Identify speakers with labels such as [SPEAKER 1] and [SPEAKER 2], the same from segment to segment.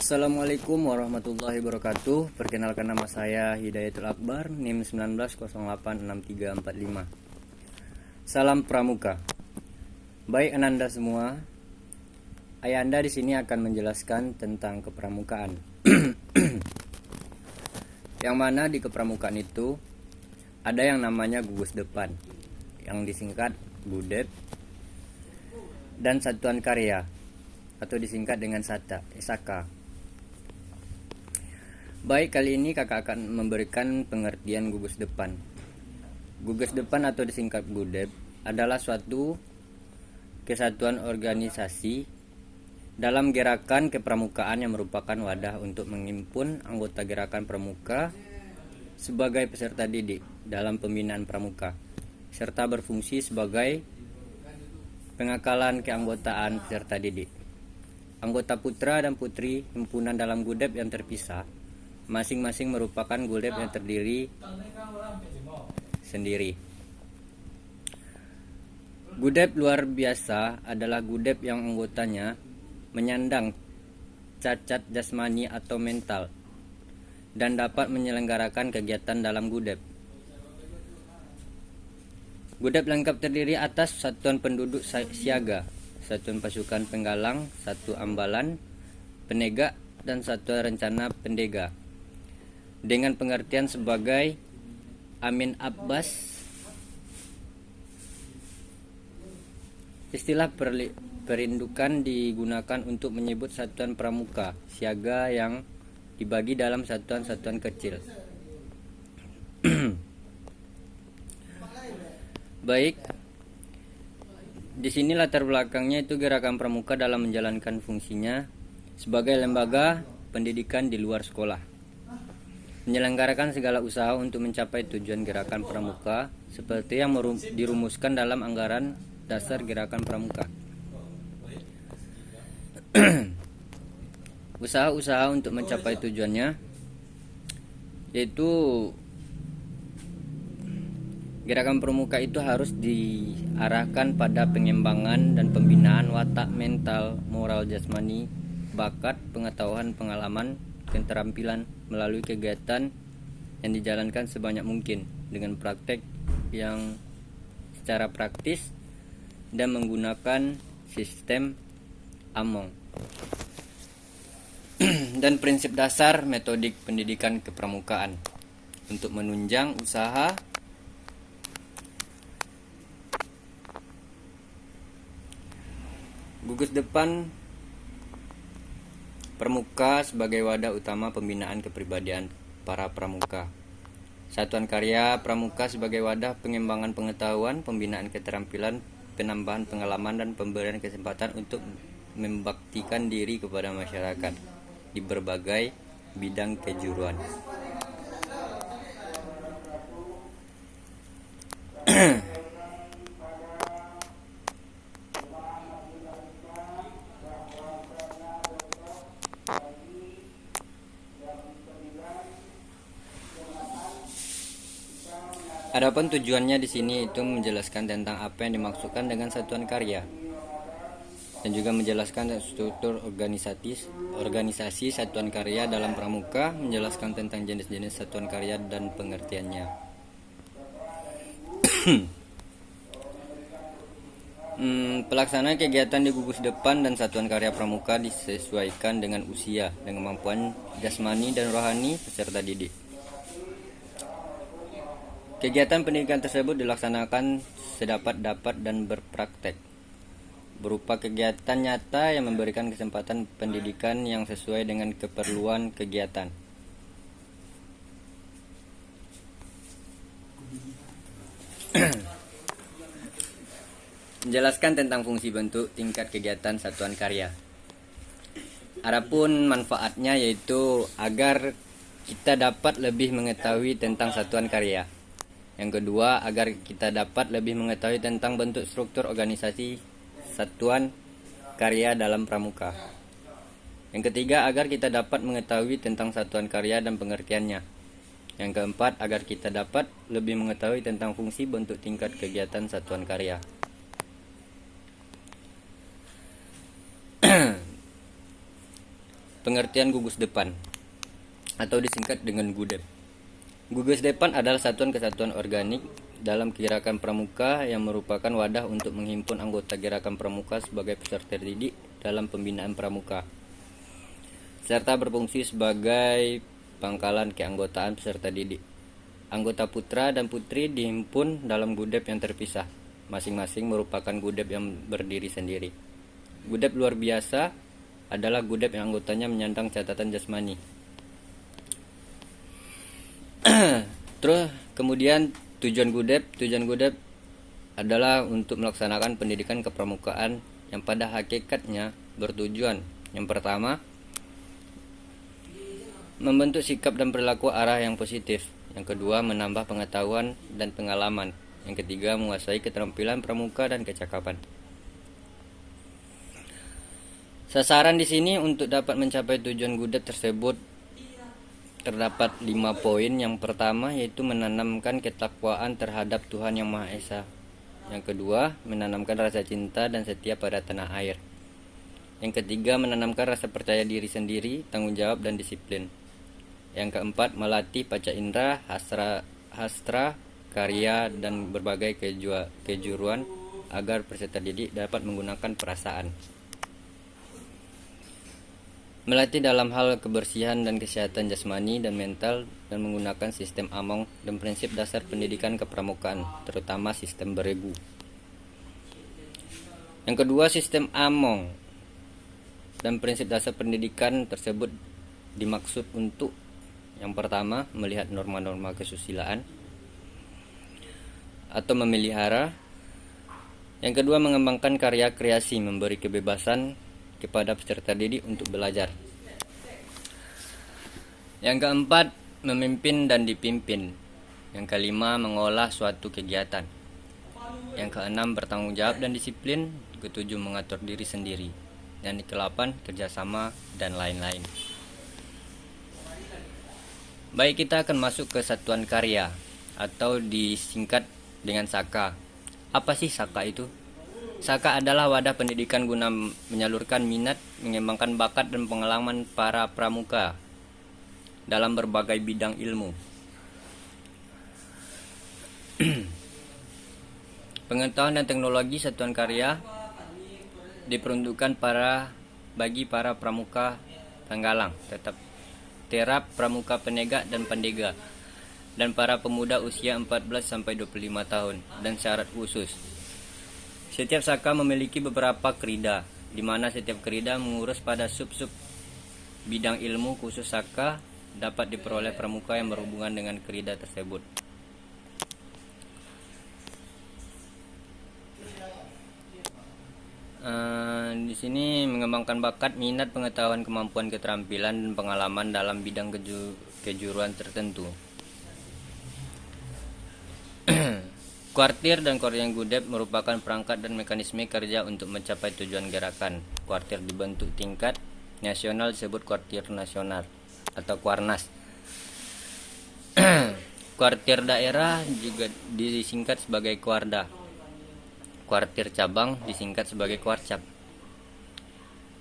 [SPEAKER 1] Assalamualaikum warahmatullahi wabarakatuh. Perkenalkan, nama saya Hidayatul Akbar, NIM 19086345. Salam Pramuka. Baik Ananda semua, Ayanda di sini akan menjelaskan tentang kepramukaan. Yang mana di kepramukaan itu ada yang namanya gugus depan, yang disingkat GUDEP, dan satuan karya atau disingkat dengan SAKA. Baik, kali ini kakak akan memberikan pengertian gugus depan. Gugus depan atau disingkat GUDEP adalah suatu kesatuan organisasi dalam gerakan kepramukaan yang merupakan wadah untuk menghimpun anggota gerakan pramuka sebagai peserta didik dalam pembinaan pramuka, serta berfungsi sebagai pengakalan keanggotaan peserta didik. Anggota putra dan putri himpunan dalam GUDEP yang terpisah masing-masing merupakan GUDEP yang terdiri sendiri. GUDEP luar biasa adalah GUDEP yang anggotanya menyandang cacat jasmani atau mental dan dapat menyelenggarakan kegiatan dalam GUDEP. GUDEP lengkap terdiri atas satuan penduduk siaga, satuan pasukan penggalang, satu ambalan, penegak, dan satuan rencana pendega. Dengan pengertian sebagai Amin Abbas, istilah perindukan digunakan untuk menyebut satuan pramuka siaga yang dibagi dalam satuan-satuan kecil. Baik, di sini latar belakangnya itu gerakan pramuka dalam menjalankan fungsinya sebagai lembaga pendidikan di luar sekolah, menyelenggarakan segala usaha untuk mencapai tujuan gerakan pramuka seperti yang dirumuskan dalam anggaran dasar gerakan pramuka. Usaha-usaha untuk mencapai tujuannya yaitu gerakan pramuka itu harus diarahkan pada pengembangan dan pembinaan watak, mental, moral, jasmani, bakat, pengetahuan, pengalaman, keterampilan melalui kegiatan yang dijalankan sebanyak mungkin dengan praktek yang secara praktis dan menggunakan sistem AMONG dan prinsip dasar metodik pendidikan kepramukaan untuk menunjang usaha gugus depan pramuka sebagai wadah utama pembinaan kepribadian para pramuka. Satuan karya pramuka sebagai wadah pengembangan pengetahuan, pembinaan keterampilan, penambahan pengalaman, dan pemberian kesempatan untuk membaktikan diri kepada masyarakat di berbagai bidang kejuruan. Adapun tujuannya di sini itu menjelaskan tentang apa yang dimaksudkan dengan satuan karya dan juga menjelaskan struktur organisasi satuan karya dalam pramuka, menjelaskan tentang jenis-jenis satuan karya dan pengertiannya. Pelaksanaan kegiatan di gugus depan dan satuan karya pramuka disesuaikan dengan usia dan kemampuan jasmani dan rohani peserta didik. Kegiatan pendidikan tersebut dilaksanakan sedapat-dapat dan berpraktek, berupa kegiatan nyata yang memberikan kesempatan pendidikan yang sesuai dengan keperluan kegiatan. Menjelaskan tentang fungsi, bentuk, tingkat kegiatan satuan karya. Adapun manfaatnya yaitu agar kita dapat lebih mengetahui tentang satuan karya. Yang kedua, agar kita dapat lebih mengetahui tentang bentuk struktur organisasi satuan karya dalam pramuka. Yang ketiga, agar kita dapat mengetahui tentang satuan karya dan pengertiannya. Yang keempat, agar kita dapat lebih mengetahui tentang fungsi, bentuk, tingkat kegiatan satuan karya. Pengertian gugus depan atau disingkat dengan GUDEP. Gugus depan adalah satuan kesatuan organik dalam gerakan pramuka yang merupakan wadah untuk menghimpun anggota gerakan pramuka sebagai peserta didik dalam pembinaan pramuka, serta berfungsi sebagai pangkalan keanggotaan peserta didik. Anggota putra dan putri dihimpun dalam GUDEP yang terpisah, masing-masing merupakan GUDEP yang berdiri sendiri. GUDEP luar biasa adalah GUDEP yang anggotanya menyandang catatan jasmani. Terus kemudian tujuan GUDEP adalah untuk melaksanakan pendidikan kepramukaan yang pada hakikatnya bertujuan yang pertama membentuk sikap dan perilaku arah yang positif, yang kedua menambah pengetahuan dan pengalaman, yang ketiga menguasai keterampilan pramuka dan kecakapan. Sasaran di sini untuk dapat mencapai tujuan GUDEP tersebut terdapat 5 poin. Yang pertama yaitu menanamkan ketakwaan terhadap Tuhan Yang Maha Esa. Yang kedua, menanamkan rasa cinta dan setia pada tanah air. Yang ketiga, menanamkan rasa percaya diri sendiri, tanggung jawab dan disiplin. Yang keempat, melatih panca indera, hastra, karya dan berbagai kejuruan agar peserta didik dapat menggunakan perasaan. Melatih dalam hal kebersihan dan kesehatan jasmani dan mental dan menggunakan sistem Among dan prinsip dasar pendidikan kepramukaan, terutama sistem beregu. Yang kedua, sistem Among dan prinsip dasar pendidikan tersebut dimaksud untuk yang pertama, melihat norma-norma kesusilaan atau memelihara. Yang kedua, mengembangkan karya kreasi, memberi kebebasan kepada peserta didik untuk belajar. Yang keempat, memimpin dan dipimpin. Yang kelima, mengolah suatu kegiatan. Yang keenam, bertanggung jawab dan disiplin. Ketujuh, mengatur diri sendiri. Dan kedelapan, kerjasama dan lain-lain. Baik, kita akan masuk ke satuan karya atau disingkat dengan SAKA. Apa sih SAKA itu? SAKA adalah wadah pendidikan guna menyalurkan minat, mengembangkan bakat dan pengalaman para pramuka dalam berbagai bidang ilmu. Pengetahuan dan teknologi satuan karya diperuntukkan bagi para pramuka penggalang, terap pramuka penegak dan pendega, dan para pemuda usia 14 sampai 25 tahun dan syarat khusus. Setiap SAKA memiliki beberapa krida, di mana setiap krida mengurus pada sub-sub bidang ilmu khusus SAKA dapat diperoleh pramuka yang berhubungan dengan krida tersebut. Di sini mengembangkan bakat, minat, pengetahuan, kemampuan, keterampilan, dan pengalaman dalam bidang kejuruan tertentu. Kuartir dan koordinat GUDEP merupakan perangkat dan mekanisme kerja untuk mencapai tujuan gerakan. Kuartir dibentuk tingkat nasional disebut kuartir nasional atau Kuarnas. Kuartir daerah juga disingkat sebagai Kuarda. Kuartir cabang disingkat sebagai Kuarcap.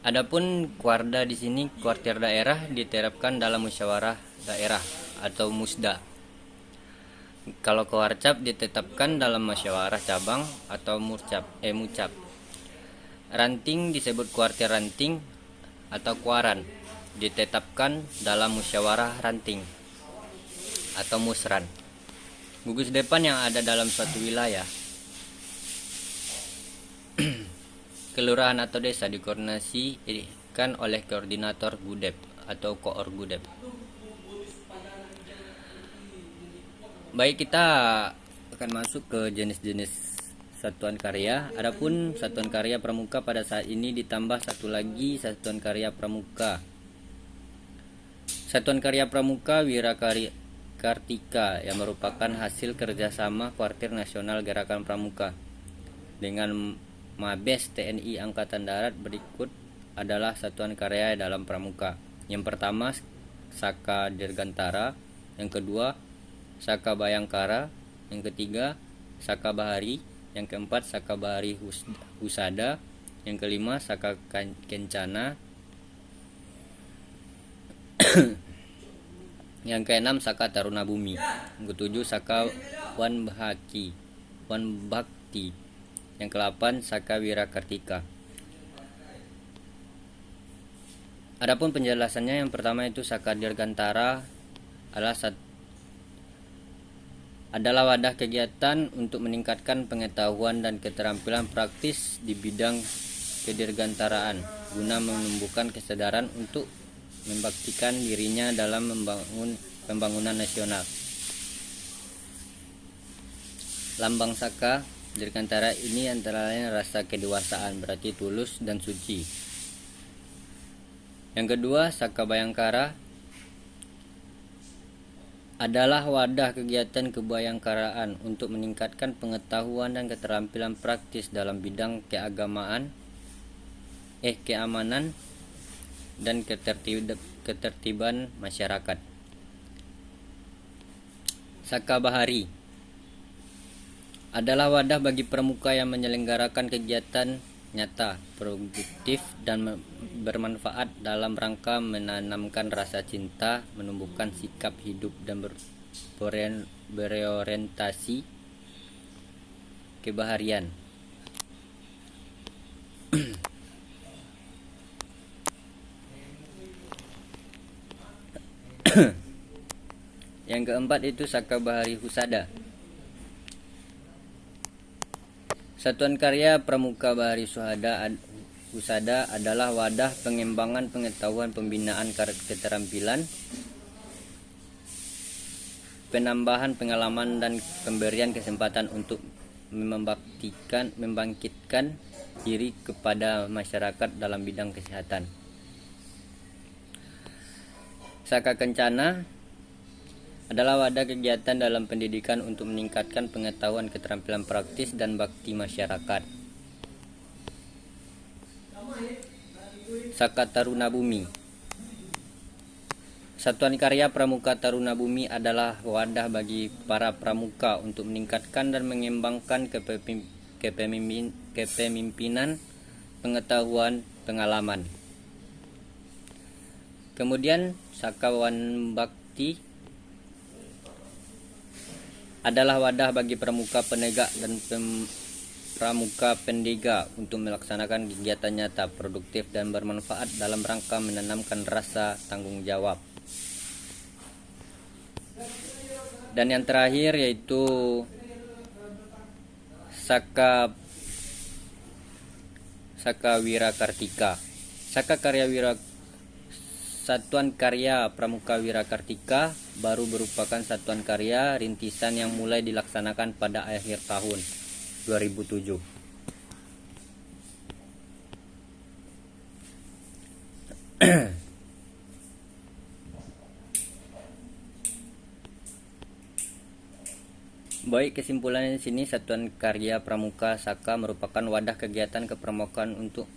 [SPEAKER 1] Adapun Kuarda di sini kuartir daerah diterapkan dalam musyawarah daerah atau musda. Kalau Kuarcap ditetapkan dalam musyawarah cabang atau mucap. Ranting disebut kuartir ranting atau kuaran, ditetapkan dalam musyawarah ranting atau musran. Gugus depan yang ada dalam suatu wilayah, kelurahan atau desa dikoordinasikan oleh koordinator GUDEP atau koor GUDEP. Baik, kita akan masuk ke jenis-jenis satuan karya. Adapun satuan karya pramuka pada saat ini ditambah satu lagi satuan karya pramuka. Satuan karya pramuka Wirakartika yang merupakan hasil kerjasama Kuartir Nasional Gerakan Pramuka dengan Mabes TNI Angkatan Darat. Berikut adalah satuan karya dalam pramuka. Yang pertama, Saka Dirgantara. Yang kedua, Saka Bayangkara. Yang ketiga, Saka Bahari. Yang keempat, Saka Bahari Husada. Yang kelima, Saka Kencana. Yang keenam Saka Taruna Bumi. Yang ketujuh Saka Wan Bakti. Yang ke-8 Saka Wirakartika. Adapun penjelasannya, yang pertama itu Saka Dirgantara adalah wadah kegiatan untuk meningkatkan pengetahuan dan keterampilan praktis di bidang kedirgantaraan guna menumbuhkan kesadaran untuk membaktikan dirinya dalam membangun pembangunan nasional. Lambang Saka Dirgantara ini antara lain rasa kedewasaan, berarti tulus dan suci. Yang kedua, Saka Bayangkara adalah wadah kegiatan kebayangkaraan untuk meningkatkan pengetahuan dan keterampilan praktis dalam bidang keamanan dan ketertiban masyarakat. Saka Bahari adalah wadah bagi pramuka yang menyelenggarakan kegiatan nyata, produktif, dan bermanfaat dalam rangka menanamkan rasa cinta, menumbuhkan sikap hidup, dan berorientasi kebaharian. Yang keempat itu Saka Bahari Husada. Satuan Karya Pramuka Bahari Husada adalah wadah pengembangan pengetahuan, pembinaan keterampilan, penambahan pengalaman, dan pemberian kesempatan untuk membangkitkan diri kepada masyarakat dalam bidang kesehatan. Saka Kencana adalah wadah kegiatan dalam pendidikan untuk meningkatkan pengetahuan, keterampilan praktis, dan bakti masyarakat. Saka Taruna Bumi. Satuan Karya Pramuka Taruna Bumi adalah wadah bagi para pramuka untuk meningkatkan dan mengembangkan kepemimpinan, pengetahuan, pengalaman. Kemudian Saka Wan Bakti adalah wadah bagi pramuka penegak dan pramuka pendega untuk melaksanakan kegiatan nyata, produktif, dan bermanfaat dalam rangka menanamkan rasa tanggung jawab. Dan yang terakhir yaitu Saka Wirakartika. Satuan Karya Pramuka Wirakartika baru merupakan satuan karya rintisan yang mulai dilaksanakan pada akhir tahun 2007. Baik, kesimpulannya di sini, Satuan Karya Pramuka Saka merupakan wadah kegiatan kepramukaan untuk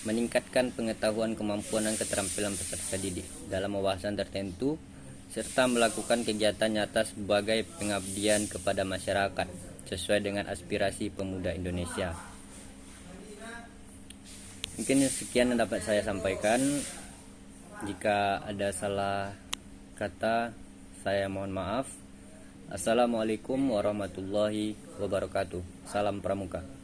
[SPEAKER 1] meningkatkan pengetahuan, kemampuan, dan keterampilan peserta didik dalam wawasan tertentu, serta melakukan kegiatan nyata sebagai pengabdian kepada masyarakat sesuai dengan aspirasi pemuda Indonesia. Mungkin sekian yang dapat saya sampaikan. Jika ada salah kata, saya mohon maaf. Assalamualaikum warahmatullahi wabarakatuh. Salam Pramuka.